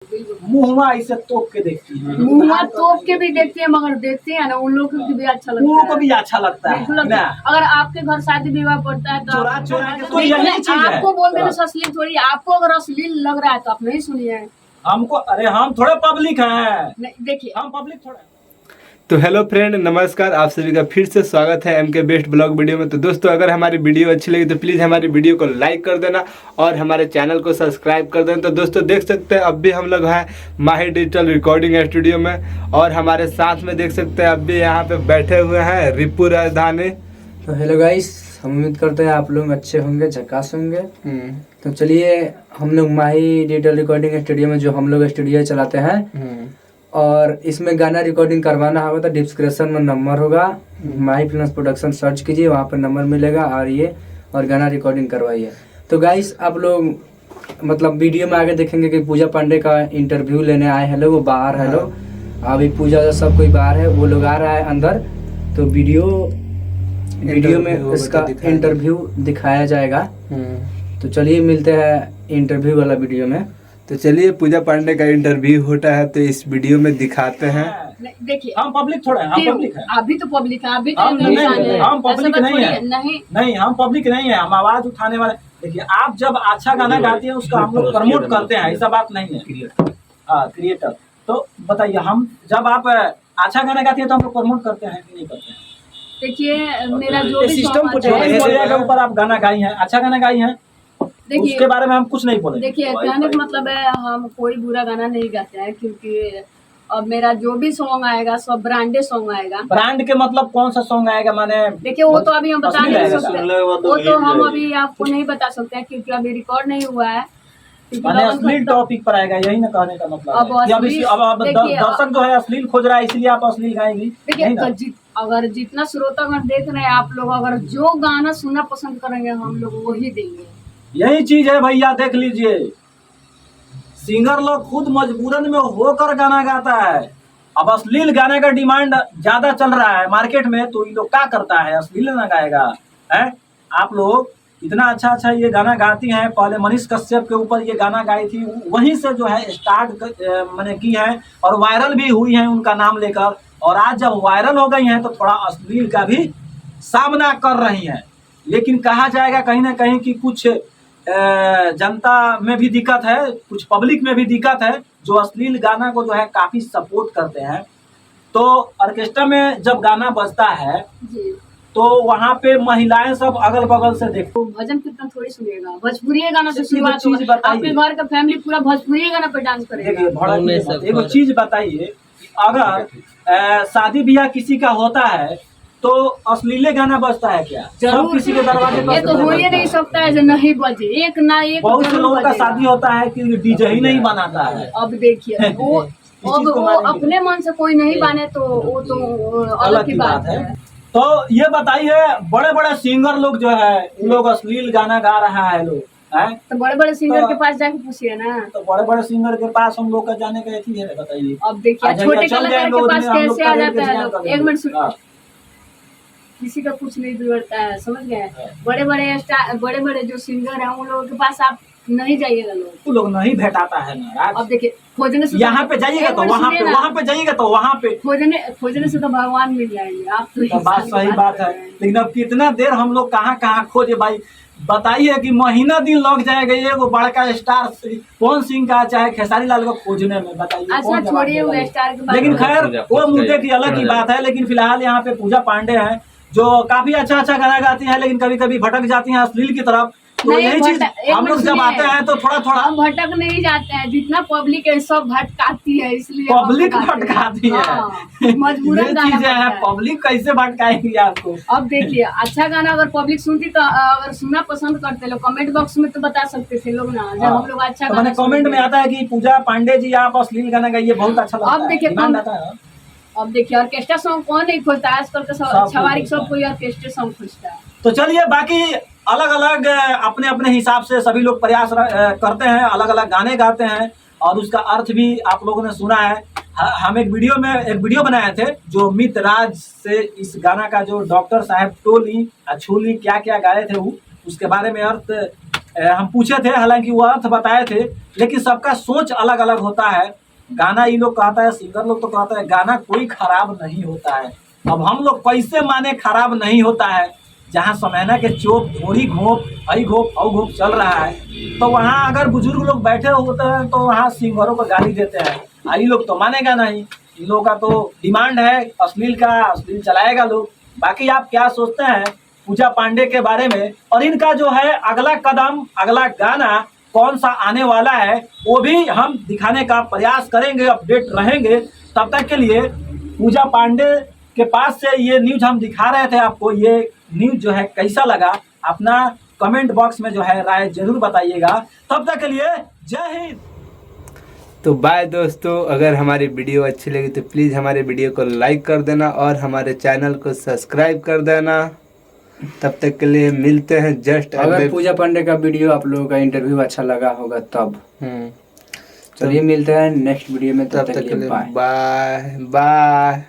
मुहुआ इसे तोप के देखती है, मुहुआ तोप के भी देखते हैं, मगर देखते हैं ना उन लोगों को भी अच्छा लगता है, उन लोगों को भी अच्छा लगता है बिल्कुल ना। अगर आपके घर शादी विवाह पड़ता है तो चुरा चुरा के तो यही चीज है। आपको बोल देना अश्लील थोड़ी, आपको अगर अश्लील लग रहा है तो आप नहीं सुनिए। हमको अरे हम थोड़े पब्लिक हैं, देखिए हम पब्लिक थोड़े। तो हेलो फ्रेंड, नमस्कार। आप सभी का फिर से स्वागत है एम के बेस्ट ब्लॉग वीडियो में। तो दोस्तों, अगर हमारी वीडियो अच्छी लगी तो प्लीज़ हमारी वीडियो को लाइक कर देना और हमारे चैनल को सब्सक्राइब कर देना। तो दोस्तों देख सकते हैं अब भी हम लोग हैं माही डिजिटल रिकॉर्डिंग स्टूडियो में, और हमारे साथ में देख सकते हैं अब भी यहाँ पे बैठे हुए हैं रिपू राजधानी। तो हेलो गाइस, हम उम्मीद करते हैं आप लोग अच्छे होंगे, झकास होंगे। तो चलिए, हम लोग माही डिजिटल रिकॉर्डिंग स्टूडियो में जो हम लोग स्टूडियो चलाते हैं, और इसमें गाना रिकॉर्डिंग करवाना होगा तो डिस्क्रिप्शन में नंबर होगा, माही फिल्म्स प्रोडक्शन सर्च कीजिए, वहाँ पर नंबर मिलेगा, और गाना रिकॉर्डिंग करवाइए। तो गाइस, आप लोग मतलब वीडियो में आगे देखेंगे कि पूजा पांडे का इंटरव्यू लेने आए हैं लोग, वो बाहर है लोग। अभी पूजा सब कोई बाहर है, वो लोग आ रहा है अंदर। तो वीडियो में इसका इंटरव्यू दिखाया जाएगा। तो चलिए मिलते हैं इंटरव्यू वाला वीडियो में। तो चलिए, पूजा पांडे का इंटरव्यू होता है तो इस वीडियो में दिखाते हैं। देखिए हम पब्लिक थोड़े हैं, हम पब्लिक हैं। अभी तो पब्लिक है, अभी तो हम पब्लिक नहीं है, नहीं नहीं हम पब्लिक नहीं है, हम आवाज उठाने वाले। देखिए, आप जब अच्छा गाना गाती हैं उसका हम लोग प्रमोट करते हैं, ऐसा बात नहीं है। क्रिएटर तो बताइए, हम जब आप अच्छा गाना गाती है तो हम लोग प्रमोट करते हैं कि नहीं करते हैं? देखिए, मेरा जो भी सिस्टम कुछ के ऊपर आप गाना गाई हैं, अच्छा गाना गाई हैं, उसके बारे में हम कुछ नहीं बोले। देखिए, कहने का मतलब है हम कोई बुरा गाना नहीं गाते हैं, क्योंकि अब मेरा जो भी सॉन्ग आएगा सब ब्रांडेड सॉन्ग आएगा। ब्रांड के मतलब कौन सा सॉन्ग आएगा? माने देखिए, वो तो अभी हम बता नहीं सकते, वो तो हम जाएगा। अभी आपको नहीं बता सकते हैं क्योंकि अभी रिकॉर्ड नहीं हुआ है। माने अश्लील टॉपिक पर आएगा, यही ना कहने का मतलब है। अब देखिए, दर्शक जो है अश्लील खोज रहा है, इसलिए आप अश्लील गाएंगी। देखिए, अगर जितना श्रोतागण देख रहे हैं आप लोग, अगर जो गाना सुनना पसंद करेंगे हम लोग वही देंगे। यही चीज है भैया, देख लीजिए, सिंगर लोग खुद मजबूरन में होकर गाना गाता है। अब अश्लील गाने का डिमांड ज्यादा चल रहा है मार्केट में, तो ये लोग क्या करता है, अश्लील ना गाएगा है। आप लोग इतना अच्छा अच्छा ये गाना गाती हैं, पहले मनीष कश्यप के ऊपर ये गाना गाई थी, वहीं से जो है स्टार्ट मैंने की है और वायरल भी हुई है उनका नाम लेकर। और आज जब वायरल हो गई हैं तो थोड़ा अश्लील का भी सामना कर रही हैं। लेकिन कहा जाएगा कहीं ना कहीं कि कुछ जनता में भी दिक्कत है, कुछ पब्लिक में भी दिक्कत है, जो अश्लील गाना को जो है काफी सपोर्ट करते हैं। तो ऑर्केस्ट्रा में जब गाना बजता है तो वहाँ पे महिलाएं सब अगल बगल से देखो। भजन कीर्तन थोड़ी सुनिएगा, भोजपुरी गाना से शुरुआत होगा। आपके घर का फैमिली पूरा भोजपुरी गाना पे डांस करेगा। एगो चीज बताइए, अगर शादी ब्याह किसी का होता है तो अश्लीले गाना बजता है क्या? सब किसी के दरवाजे पर? ये तो हो ही नहीं सकता है जो नहीं बजे, एक ना एक। बहुत से लोगों का शादी होता है कि डीजे ही नहीं बनाता है। अब देखिए, वो अपने मन से कोई नहीं बने तो वो तो अलग की बात है। तो ये बताइए, बड़े बड़े सिंगर लोग जो है लोग अश्लील गाना गा रहा है लोग है, तो बड़े बड़े सिंगर के पास जाके पूछिए ना। तो बड़े बड़े सिंगर के पास हम लोग का जाने का है, बताइए। अब देखिए, छोटे कलाकार के पास कैसे आ जाता है लोग। एक मिनट सुनिए, किसी का कुछ नहीं बिगड़ता है, समझ गए। बड़े बड़े जो सिंगर हैं उन लोगों के पास आप नहीं जाइएगा, लोग नहीं भेटाता है ना। अब देखिए, खोजने से यहाँ पे जाइएगा तो वहाँ पे जाइएगा तो वहाँ पे खोजने से तो भगवान मिल जाएंगे। आप तो बात सही बात है, लेकिन अब कितना देर हम लोग कहाँ खोजे भाई? बताइए कि महीना दिन लग जाएगा ये वो बड़का स्टार कौन सिंह का चाहे खेसारी लाल को खोजने में, बताइए। अच्छा छोड़िए वो स्टार की बात, लेकिन खैर वो मुद्दे की अलग ही बात है। लेकिन फिलहाल यहाँ पे पूजा पांडे हैं जो काफी अच्छा गाना गाती हैं, लेकिन कभी कभी भटक जाती हैं अश्लील की तरफ। तो यही चीज हम लोग जब आते हैं तो थोड़ा हम भटक नहीं जाते हैं, जितना पब्लिक है सब भटकाती है, इसलिए पब्लिक भटकाती है। मजबूरन चीजें है, पब्लिक कैसे भटकाएंगी आपको? अब देखिए, अच्छा गाना अगर पब्लिक सुनती तो अगर सुनना पसंद करते लोग, कमेंट बॉक्स में तो बता सकते थे लोग ना, जब हम लोग अच्छा तो मैंने कमेंट में आता है कि पूजा पांडे जी आप अश्लील गाना गाइए, बहुत अच्छा लगता है। अब देखिए, ऑर्केस्ट्रा सॉन्ग कौन नहीं खोजता है आजकल का, छवारी सब कोई ऑर्केस्ट्रा सॉन्ग खोजता है। तो चलिए, बाकी अलग अलग अपने अपने हिसाब से सभी लोग प्रयास करते हैं, अलग अलग गाने गाते हैं, और उसका अर्थ भी आप लोगों ने सुना है। हम एक वीडियो बनाए थे जो मित राज से इस गाना का जो डॉक्टर साहब टोली अछूली क्या क्या गाए थे, उसके बारे में अर्थ हम पूछे थे, हालांकि वो अर्थ बताए थे, लेकिन सबका सोच अलग अलग होता है। गाना ये लोग कहता है, सिंगर लोग तो कहता है गाना कोई खराब नहीं होता है। अब हम लोग कैसे माने खराब नहीं होता है, जहाँ समैना के चोप थोड़ी घोप आई घोप औ घोप चल रहा है, तो वहाँ अगर बुजुर्ग लोग बैठे होते हैं तो वहाँ सिंगरों को गाली देते हैं। ये लोग तो मानेगा नहीं, इन लोगों का तो डिमांड है अश्लील का, अश्लील चलाएगा लोग। बाकी आप क्या सोचते हैं पूजा पांडे के बारे में, और इनका जो है अगला कदम, अगला गाना कौन सा आने वाला है, वो भी हम दिखाने का प्रयास करेंगे, अपडेट रहेंगे। तब तक के लिए पूजा पांडे के पास से ये न्यूज हम दिखा रहे थे आपको। ये न्यूज जो है कैसा लगा, अपना कमेंट बॉक्स में जो है राय जरूर बताइएगा। तब तक के लिए जय हिंद। तो बाय दोस्तों, अगर हमारी वीडियो अच्छी लगी तो प्लीज़ हमारे वीडियो को लाइक कर देना और हमारे चैनल को सब्सक्राइब कर देना। तब तक के लिए मिलते हैं जस्ट अगर पूजा पांडे का वीडियो आप लोगों का इंटरव्यू अच्छा लगा होगा तब। चलिए मिलते हैं नेक्स्ट वीडियो में, तब तक के लिए बाय बाय।